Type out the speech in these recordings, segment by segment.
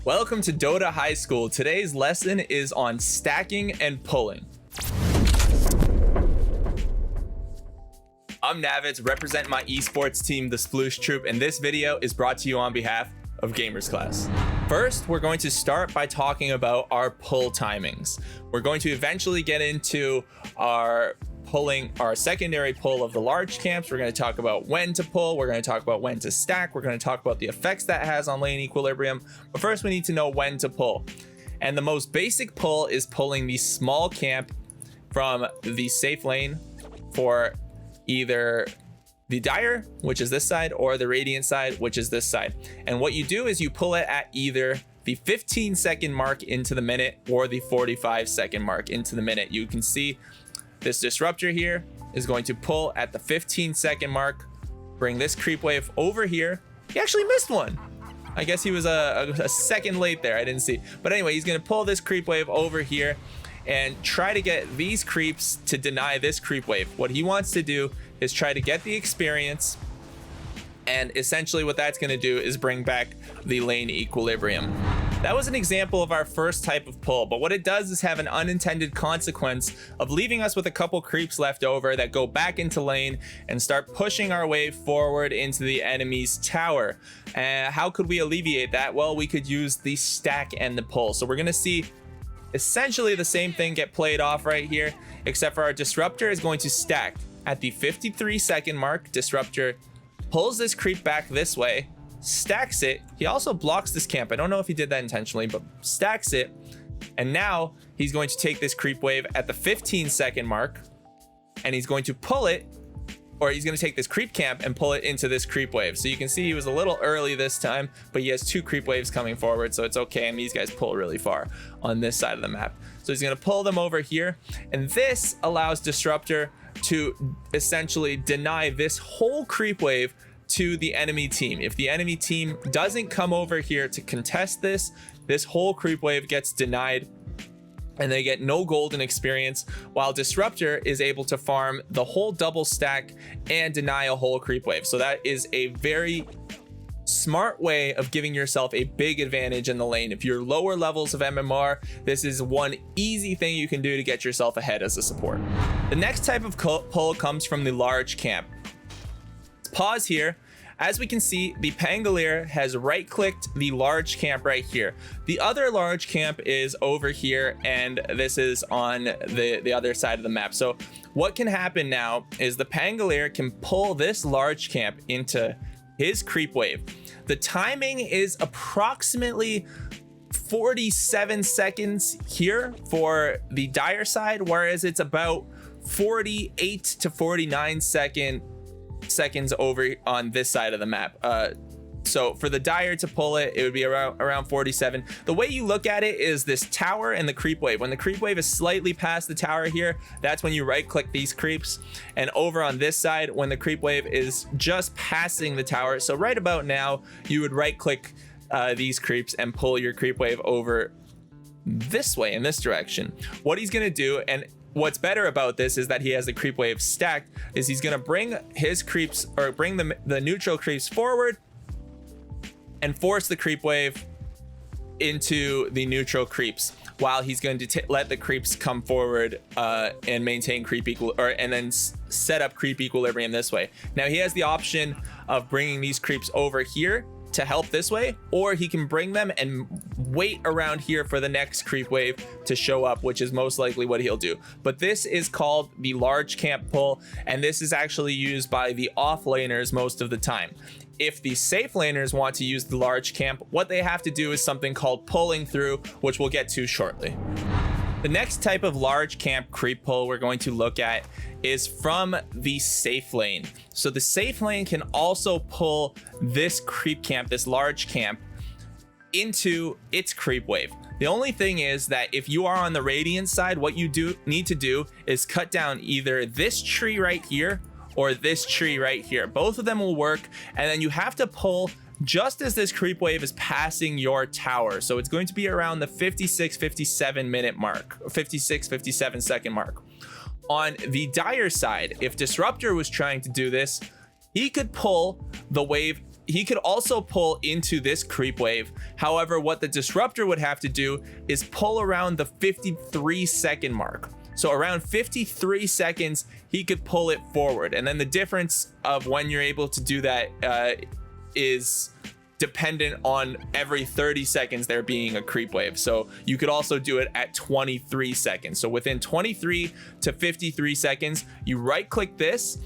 Welcome to Dota High School. Today's lesson is on stacking and pulling. I'm Navitz, representing my esports team, the Sploush Troupe, and this video is brought to you on behalf of Gamers Class. First, we're going to start by talking about our pull timings. We're going to eventually get into our secondary pull of the large camps. We're going to talk about when to pull. We're going to talk about when to stack. We're going to talk about the effects that has on lane equilibrium. But first, we need to know when to pull. And the most basic pull is pulling the small camp from the safe lane for either the Dire, which is this side, or the Radiant side, which is this side. And what you do is you pull it at either the 15-second mark into the minute or the 45-second mark into the minute. You can see this disruptor here is going to pull at the 15-second mark, bring this creep wave over here. He actually missed one. I guess he was a second late there. I didn't see. But anyway, he's going to pull this creep wave over here and try to get these creeps to deny this creep wave. What he wants to do is try to get the experience. And essentially what that's going to do is bring back the lane equilibrium. That was an example of our first type of pull, but what it does is have an unintended consequence of leaving us with a couple creeps left over that go back into lane and start pushing our way forward into the enemy's tower. How could we alleviate that? Well, we could use the stack and the pull. So we're going to see essentially the same thing get played off right here, except for our disruptor is going to stack at the 53-second mark. Disruptor pulls this creep back this way, stacks it. He also blocks this camp. I don't know if he did that intentionally, but stacks it. And now he's going to take this creep wave at the 15-second mark, and he's going to pull it, or he's going to take this creep camp and pull it into this creep wave. So you can see he was a little early this time, but he has two creep waves coming forward, so it's okay. And these guys pull really far on this side of the map. So he's going to pull them over here, and this allows Disruptor to essentially deny this whole creep wave to the enemy team. If the enemy team doesn't come over here to contest this whole creep wave gets denied and they get no golden experience, while Disruptor is able to farm the whole double stack and deny a whole creep wave. So that is a very smart way of giving yourself a big advantage in the lane. If you're lower levels of MMR, this is one easy thing you can do to get yourself ahead as a support. The next type of pull comes from the large camp. Let's pause here. As we can see, the Pangolier has right-clicked the large camp right here. The other large camp is over here, and this is on the other side of the map. So what can happen now is the Pangolier can pull this large camp into his creep wave. The timing is approximately 47 seconds here for the Dire side, whereas it's about 48 to 49 seconds over on this side of the map. So for the Dire to pull it, it would be around 47. The way you look at it is this tower and the creep wave. When the creep wave is slightly past the tower here, that's when you right click these creeps. And over on this side, when the creep wave is just passing the tower, so right about now, you would right click these creeps and pull your creep wave over this way in this direction. What he's gonna do, and what's better about this is that he has the creep wave stacked, is he's gonna bring his creeps, or bring the neutral creeps forward and force the creep wave into the neutral creeps, while he's going to let the creeps come forward and maintain creep and then set up creep equilibrium this way. Now he has the option of bringing these creeps over here to help this way, or he can bring them and wait around here for the next creep wave to show up, which is most likely what he'll do. But this is called the large camp pull, and this is actually used by the off laners most of the time. If the safe laners want to use the large camp, what they have to do is something called pulling through, which we'll get to shortly. The next type of large camp creep pull we're going to look at is from the safe lane. So the safe lane can also pull this creep camp, this large camp, into its creep wave. The only thing is that if you are on the Radiant side, what you need to do is cut down either this tree right here or this tree right here. Both of them will work, and then you have to pull just as this creep wave is passing your tower. So it's going to be around the 56-57 minute mark, 56-57 second mark. On the Dire side, if Disruptor was trying to do this, he could pull the wave he could also pull into this creep wave. However, what the disruptor would have to do is pull around the 53-second mark. So around 53 seconds, he could pull it forward. And then the difference of when you're able to do that is dependent on every 30 seconds there being a creep wave. So you could also do it at 23 seconds. So within 23 to 53 seconds, you right click this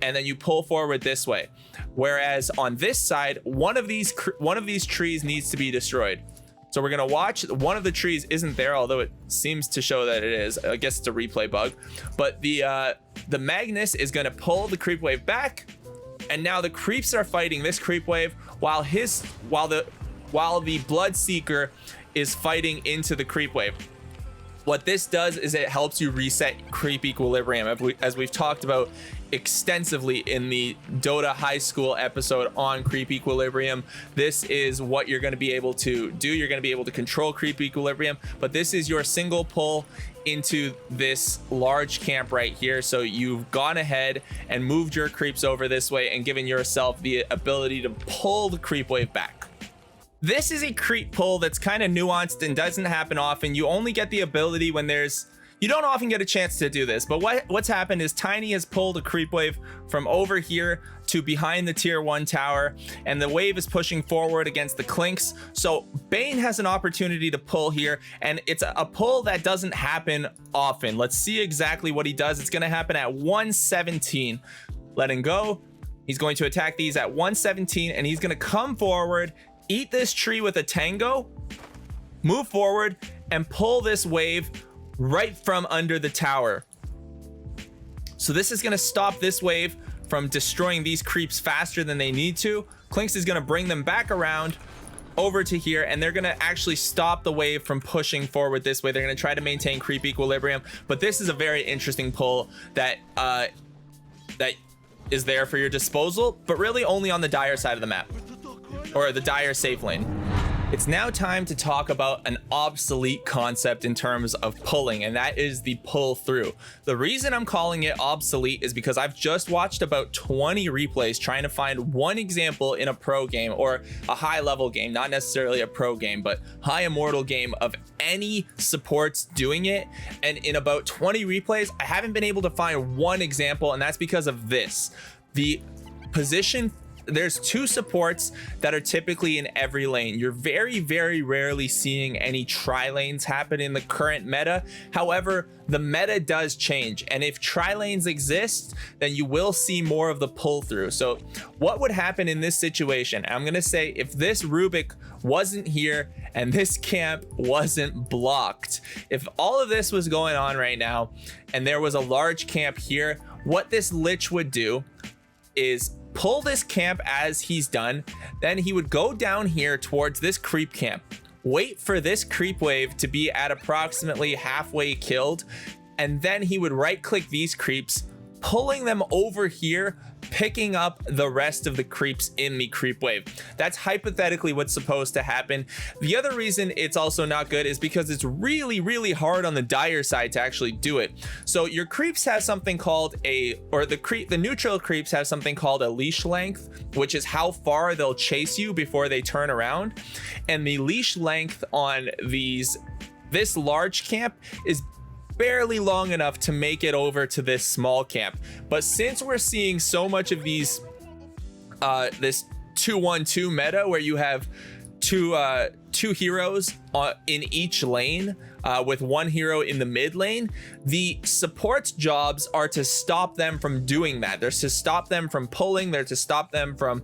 and then you pull forward this way. Whereas on this side, one of these trees needs to be destroyed. So we're gonna watch. One of the trees isn't there, although it seems to show that it is. I guess it's a replay bug. But the Magnus is gonna pull the creep wave back, and now the creeps are fighting this creep wave while the Bloodseeker is fighting into the creep wave. What this does is it helps you reset creep equilibrium, as we've talked about extensively in the Dota High School episode on creep equilibrium. This is what you're going to be able to do. You're going to be able to control creep equilibrium, but this is your single pull into this large camp right here. So you've gone ahead and moved your creeps over this way and given yourself the ability to pull the creep wave back. This is a creep pull that's kind of nuanced and doesn't happen often. You only get the ability when you don't often get a chance to do this, but what's happened is Tiny has pulled a creep wave from over here to behind the tier 1 tower, and the wave is pushing forward against the Clinks. So Bane has an opportunity to pull here, and it's a pull that doesn't happen often. Let's see exactly what he does. It's going to happen at 117. Letting go. He's going to attack these at 117, and he's going to come forward, eat this tree with a tango, move forward, and pull this wave right from under the tower. So this is going to stop this wave from destroying these creeps faster than they need to. Clinks is going to bring them back around over to here, and they're going to actually stop the wave from pushing forward this way. They're going to try to maintain creep equilibrium, but this is a very interesting pull that is there for your disposal, but really only on the dire side of the map, or the dire safe lane. It's now time to talk about an obsolete concept in terms of pulling, and that is the pull through. The reason I'm calling it obsolete is because I've just watched about 20 replays trying to find one example in a pro game or a high level game, not necessarily a pro game, but high immortal game, of any supports doing it. And in about 20 replays, I haven't been able to find one example, and that's because of this. The position, there's 2 supports that are typically in every lane. You're very, very rarely seeing any tri-lanes happen in the current meta. However, the meta does change, and if tri-lanes exist, then you will see more of the pull through. So what would happen in this situation? I'm gonna say, if this Rubik wasn't here and this camp wasn't blocked, if all of this was going on right now and there was a large camp here, what this Lich would do is pull this camp as he's done, then he would go down here towards this creep camp, wait for this creep wave to be at approximately halfway killed, and then he would right click these creeps, pulling them over here, picking up the rest of the creeps in the creep wave. That's hypothetically what's supposed to happen. The other reason it's also not good is because it's really, really hard on the dire side to actually do it. So your creeps have something called the neutral creeps have something called a leash length, which is how far they'll chase you before they turn around. And the leash length on this large camp is barely long enough to make it over to this small camp. But since we're seeing so much of these this 2-1-2 meta where you have two heroes in each lane, with one hero in the mid lane, the support's jobs are to stop them from doing that. They're to stop them from pulling, they're to stop them from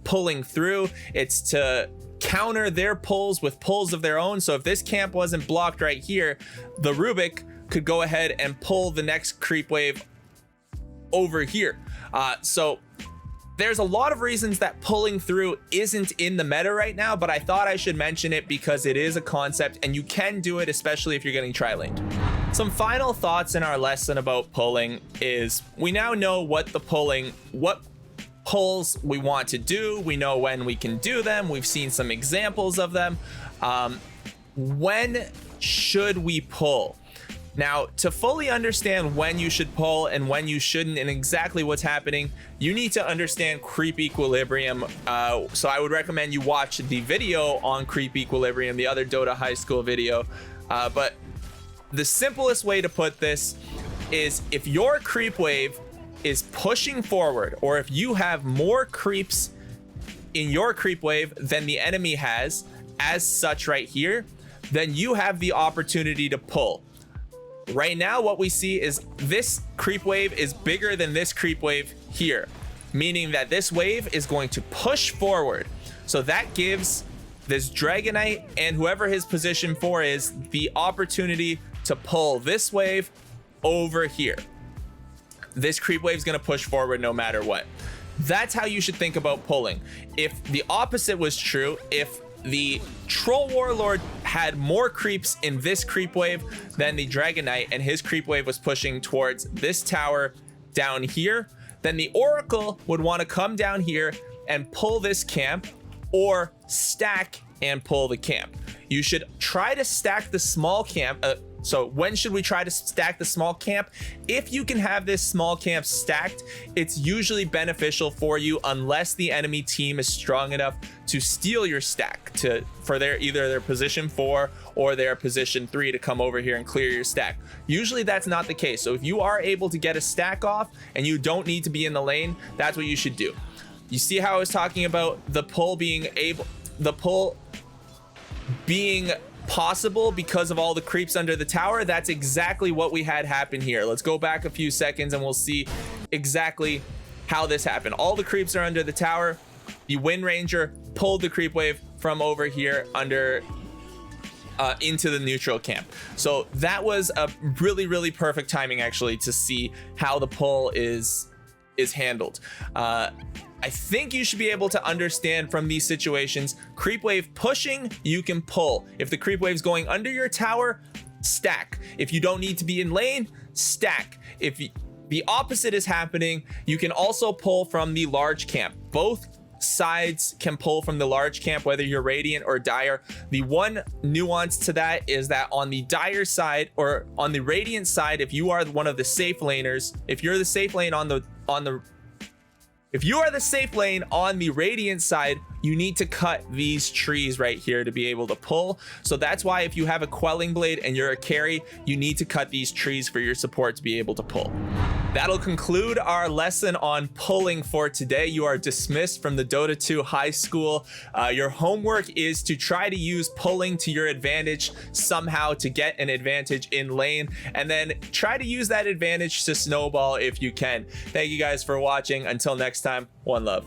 pulling through. It's to counter their pulls with pulls of their own. So if this camp wasn't blocked right here, the Rubik could go ahead and pull the next creep wave over here. So there's a lot of reasons that pulling through isn't in the meta right now, but I thought I should mention it because it is a concept and you can do it, especially if you're getting tri-laned. Some final thoughts in our lesson about pulling is we now know what pulls we want to do. We know when we can do them. We've seen some examples of them. When should we pull? Now, to fully understand when you should pull and when you shouldn't and exactly what's happening, you need to understand creep equilibrium. So I would recommend you watch the video on creep equilibrium, the other Dota high school video. But the simplest way to put this is if your creep wave is pushing forward, or if you have more creeps in your creep wave than the enemy has, as such right here, then you have the opportunity to pull. Right now, what we see is this creep wave is bigger than this creep wave here, meaning that this wave is going to push forward. So that gives this Dragonite and whoever his position 4 is the opportunity to pull this wave over here. This creep wave is going to push forward no matter what. That's how you should think about pulling. If the opposite was true, if the Troll Warlord had more creeps in this creep wave than the Dragonite, and his creep wave was pushing towards this tower down here, then the Oracle would want to come down here and pull this camp, or stack and pull the camp. You should try to stack the small camp. So when should we try to stack the small camp? If you can have this small camp stacked, it's usually beneficial for you unless the enemy team is strong enough to steal your stack for either their position 4 or their position 3 to come over here and clear your stack. Usually that's not the case. So if you are able to get a stack off and you don't need to be in the lane, that's what you should do. You see how I was talking about the pull being possible because of all the creeps under the tower? That's exactly what we had happen here. Let's go back a few seconds and we'll see exactly how this happened. All the creeps are under the tower. The Wind Ranger pulled the creep wave from over here under into the neutral camp. So that was a really perfect timing actually to see how the pull is handled. I think you should be able to understand from these situations, creep wave pushing, you can pull. If the creep wave's going under your tower, stack. If you don't need to be in lane, stack. If the opposite is happening, you can also pull from the large camp. Both sides can pull from the large camp, whether you're Radiant or Dire. The one nuance to that is that on the Dire side, or on the Radiant side, if you are one of the safe laners, if you're the safe lane if you are the safe lane on the Radiant side, you need to cut these trees right here to be able to pull. So that's why if you have a Quelling Blade and you're a carry, you need to cut these trees for your support to be able to pull. That'll conclude our lesson on pulling for today. You are dismissed from the Dota 2 high school. Your homework is to try to use pulling to your advantage somehow to get an advantage in lane, and then try to use that advantage to snowball if you can. Thank you guys for watching. Until next time, one love.